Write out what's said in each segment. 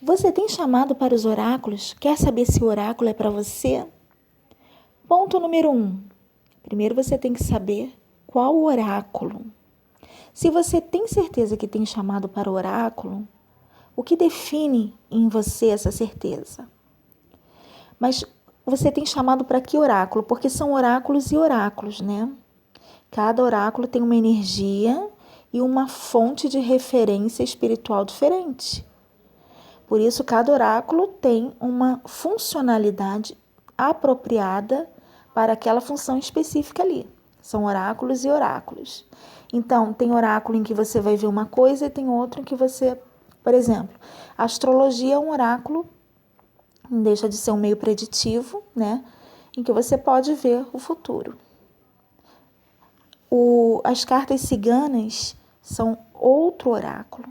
Você tem chamado para os oráculos? Quer saber se o oráculo é para você? Ponto número 1. Primeiro você tem que saber qual o oráculo. Se você tem certeza que tem chamado para o oráculo, o que define em você essa certeza? Mas você tem chamado para que oráculo? Porque são oráculos e oráculos, né? Cada oráculo tem uma energia e uma fonte de referência espiritual diferente. Por isso, cada oráculo tem uma funcionalidade apropriada para aquela função específica ali. São oráculos e oráculos. Então, tem oráculo em que você vai ver uma coisa e tem outro em que você... Por exemplo, a astrologia é um oráculo, não deixa de ser um meio preditivo, né? Em que você pode ver o futuro. As cartas ciganas são outro oráculo.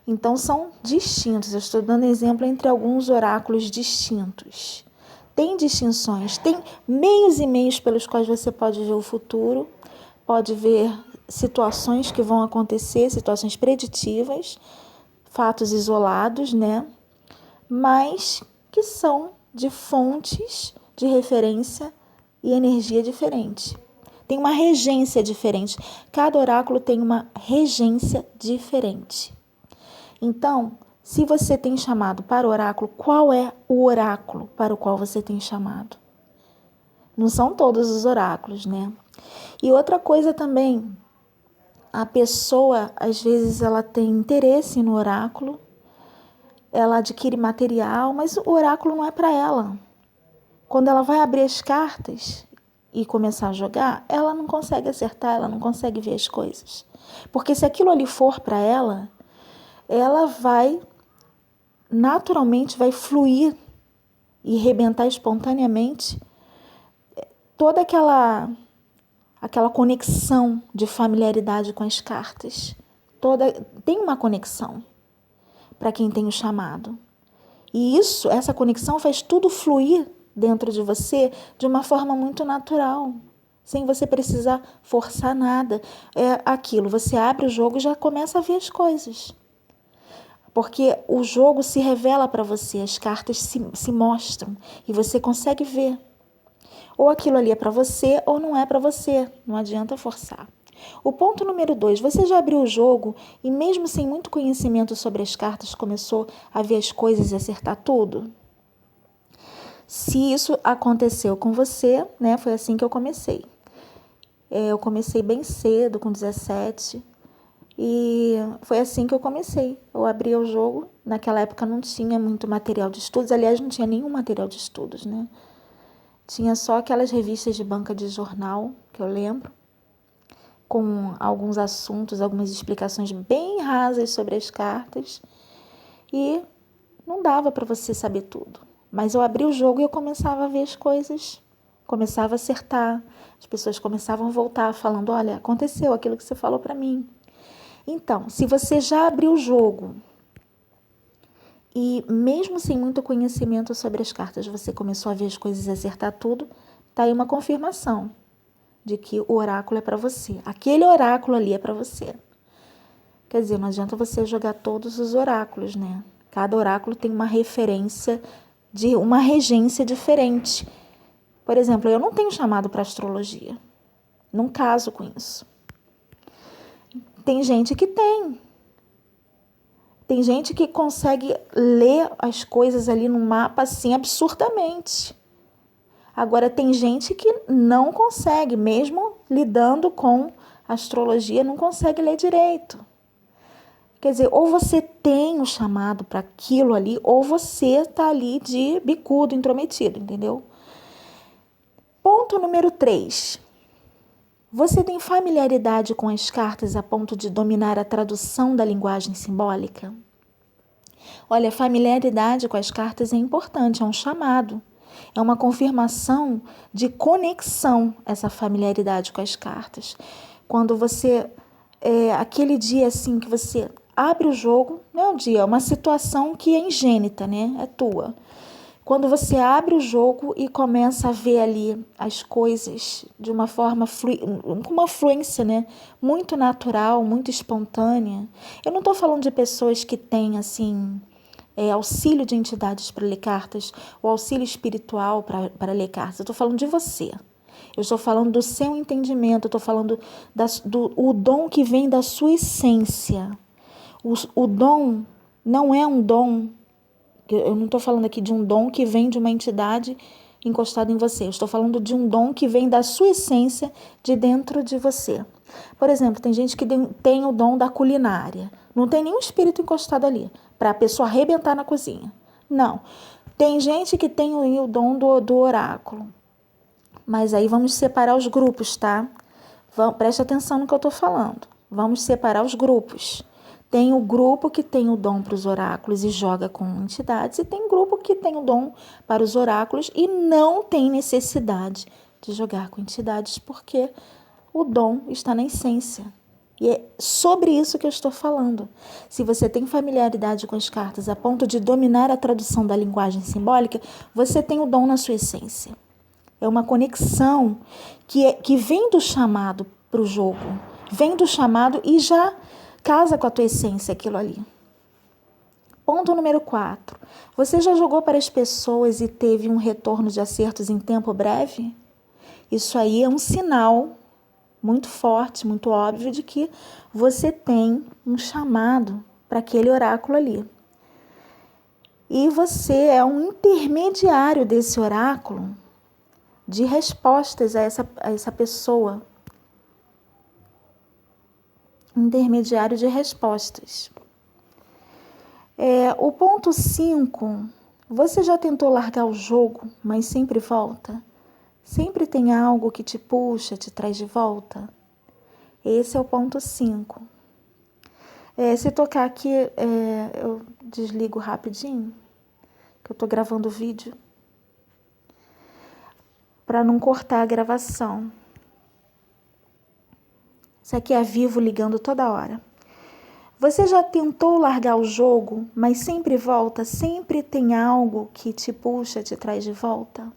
Então, são distintos. Eu estou dando exemplo entre alguns oráculos distintos. Tem distinções, tem meios e meios pelos quais você pode ver o futuro, pode ver situações que vão acontecer, situações preditivas, fatos isolados, né? Mas que são de fontes de referência e energia diferente. Tem uma regência diferente. Cada oráculo tem uma regência diferente. Então, se você tem chamado para o oráculo, qual é o oráculo para o qual você tem chamado? Não são todos os oráculos, né? E outra coisa também, a pessoa, às vezes, ela tem interesse no oráculo, ela adquire material, mas o oráculo não é para ela. Quando ela vai abrir as cartas e começar a jogar, ela não consegue acertar, ela não consegue ver as coisas. Porque se aquilo ali for para ela, ela vai, naturalmente, vai fluir e rebentar espontaneamente toda aquela conexão de familiaridade com as cartas. Tem uma conexão para quem tem o chamado. E essa conexão faz tudo fluir dentro de você de uma forma muito natural, sem você precisar forçar nada. É aquilo, você abre o jogo e já começa a ver as coisas. Porque o jogo se revela para você, as cartas se mostram e você consegue ver. Ou aquilo ali é para você ou não é para você, não adianta forçar. O ponto número 2, você já abriu o jogo e mesmo sem muito conhecimento sobre as cartas começou a ver as coisas e acertar tudo? Se isso aconteceu com você, né, foi assim que eu comecei. Eu comecei bem cedo, com 17, e foi assim que eu comecei. Eu abri o jogo, naquela época não tinha muito material de estudos, aliás, não tinha nenhum material de estudos, né? Tinha só aquelas revistas de banca de jornal, que eu lembro, com alguns assuntos, algumas explicações bem rasas sobre as cartas, e não dava para você saber tudo. Mas eu abri o jogo e eu começava a ver as coisas, começava a acertar. As pessoas começavam a voltar falando, olha, aconteceu aquilo que você falou para mim. Então, se você já abriu o jogo e mesmo sem muito conhecimento sobre as cartas, você começou a ver as coisas e acertar tudo, tá aí uma confirmação de que o oráculo é para você. Aquele oráculo ali é para você. Quer dizer, não adianta você jogar todos os oráculos, né? Cada oráculo tem uma referência de uma regência diferente. Por exemplo, eu não tenho chamado para astrologia. Não caso com isso. Tem gente que tem. Tem gente que consegue ler as coisas ali no mapa assim absurdamente. Agora, tem gente que não consegue, mesmo lidando com astrologia, não consegue ler direito. Quer dizer, ou você tem o chamado para aquilo ali, ou você está ali de bicudo, intrometido, entendeu? Ponto número 3. Você tem familiaridade com as cartas a ponto de dominar a tradução da linguagem simbólica? Olha, familiaridade com as cartas é importante, é um chamado. É uma confirmação de conexão, essa familiaridade com as cartas. Quando você, aquele dia assim que você abre o jogo, não é um dia, é uma situação que é ingênita, né? É tua. Quando você abre o jogo e começa a ver ali as coisas de uma forma, com uma fluência, né? Muito natural, muito espontânea. Eu não estou falando de pessoas que têm, assim, auxílio de entidades para ler cartas, o auxílio espiritual para ler cartas. Eu estou falando de você. Eu estou falando do seu entendimento, eu estou falando do dom que vem da sua essência. O dom não é um dom, eu não estou falando aqui de um dom que vem de uma entidade encostada em você. Eu estou falando de um dom que vem da sua essência, de dentro de você. Por exemplo, tem gente que tem o dom da culinária. Não tem nenhum espírito encostado ali, para a pessoa arrebentar na cozinha. Não. Tem gente que tem o dom do oráculo. Mas aí vamos separar os grupos, tá? Preste atenção no que eu estou falando. Vamos separar os grupos. Tem o grupo que tem o dom para os oráculos e joga com entidades, e tem grupo que tem o dom para os oráculos e não tem necessidade de jogar com entidades, porque o dom está na essência. E é sobre isso que eu estou falando. Se você tem familiaridade com as cartas a ponto de dominar a tradução da linguagem simbólica, você tem o dom na sua essência. É uma conexão que vem do chamado para o jogo. Vem do chamado e já casa com a tua essência aquilo ali. Ponto número 4. Você já jogou para as pessoas e teve um retorno de acertos em tempo breve? Isso aí é um sinal muito forte, muito óbvio de que você tem um chamado para aquele oráculo ali. E você é um intermediário desse oráculo de respostas a essa pessoa. Intermediário de respostas. O ponto 5, você já tentou largar o jogo, mas sempre volta? Sempre tem algo que te puxa, te traz de volta? Esse é o ponto 5. Se tocar aqui, eu desligo rapidinho, que eu estou gravando o vídeo, para não cortar a gravação. Isso aqui é vivo ligando toda hora. Você já tentou largar o jogo, mas sempre volta? Sempre tem algo que te puxa, te traz de volta?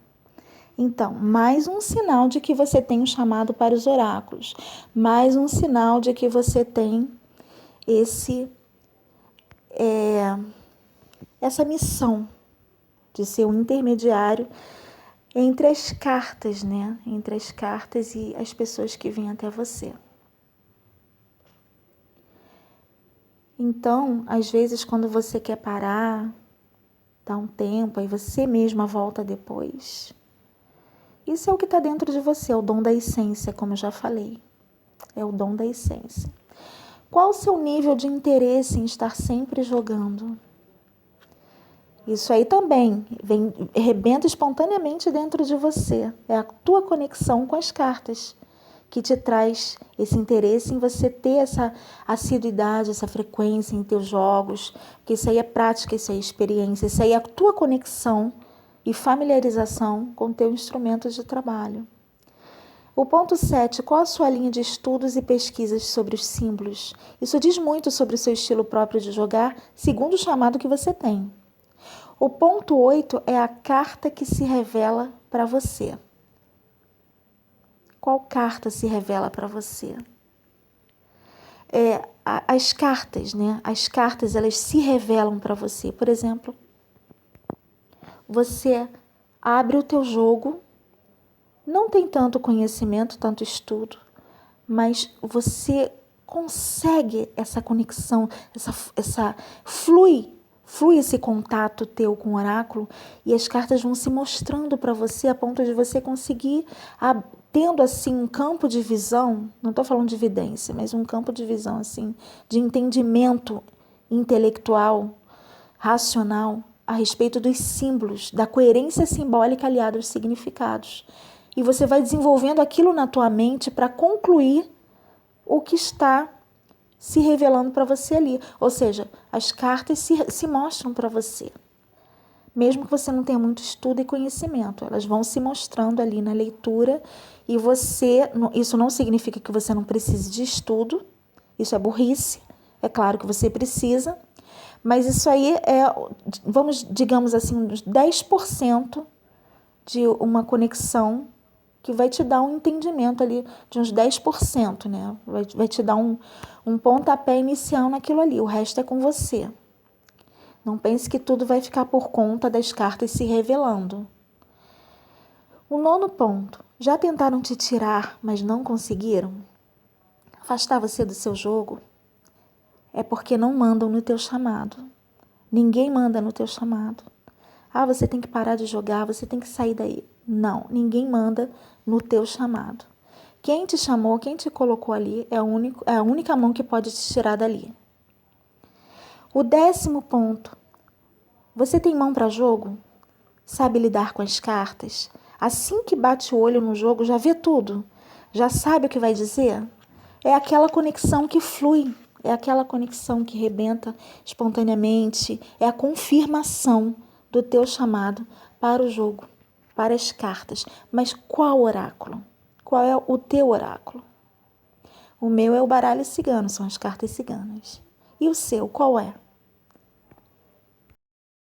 Então, mais um sinal de que você tem um chamado para os oráculos. Mais um sinal de que você tem essa missão de ser um intermediário entre as cartas, né? Entre as cartas e as pessoas que vêm até você. Então, às vezes, quando você quer parar, dá um tempo, aí você mesma volta depois. Isso é o que está dentro de você, é o dom da essência, como eu já falei. É o dom da essência. Qual o seu nível de interesse em estar sempre jogando? Isso aí também rebenta espontaneamente dentro de você. É a tua conexão com as cartas que te traz esse interesse em você ter essa assiduidade, essa frequência em teus jogos, porque isso aí é prática, isso aí é experiência, isso aí é a tua conexão e familiarização com teu instrumento de trabalho. O ponto 7, qual a sua linha de estudos e pesquisas sobre os símbolos? Isso diz muito sobre o seu estilo próprio de jogar, segundo o chamado que você tem. O ponto 8 é a carta que se revela para você. Qual carta se revela para você? As cartas, né? As cartas, elas se revelam para você. Por exemplo, você abre o teu jogo, não tem tanto conhecimento, tanto estudo, mas você consegue essa conexão, flui esse contato teu com o oráculo e as cartas vão se mostrando para você a ponto de você conseguir, tendo assim um campo de visão, não estou falando de evidência, mas um campo de visão assim, de entendimento intelectual, racional, a respeito dos símbolos, da coerência simbólica aliada aos significados. E você vai desenvolvendo aquilo na tua mente para concluir o que está se revelando para você ali. Ou seja, as cartas se mostram para você. Mesmo que você não tenha muito estudo e conhecimento, elas vão se mostrando ali na leitura e isso não significa que você não precise de estudo, isso é burrice, é claro que você precisa, mas isso aí digamos assim, uns 10% de uma conexão que vai te dar um entendimento ali de uns 10%, né? Vai te dar um pontapé inicial naquilo ali, o resto é com você. Não pense que tudo vai ficar por conta das cartas se revelando. O 9º ponto. Já tentaram te tirar, mas não conseguiram? Afastar você do seu jogo? É porque não mandam no teu chamado. Ninguém manda no teu chamado. Ah, você tem que parar de jogar, você tem que sair daí. Não, ninguém manda no teu chamado. Quem te chamou, quem te colocou ali, é a única mão que pode te tirar dali. O 10º ponto. Você tem mão para jogo? Sabe lidar com as cartas? Assim que bate o olho no jogo, já vê tudo? Já sabe o que vai dizer? É aquela conexão que flui, é aquela conexão que rebenta espontaneamente, é a confirmação do teu chamado para o jogo, para as cartas. Mas qual oráculo? Qual é o teu oráculo? O meu é o baralho cigano, são as cartas ciganas. E o seu, qual é?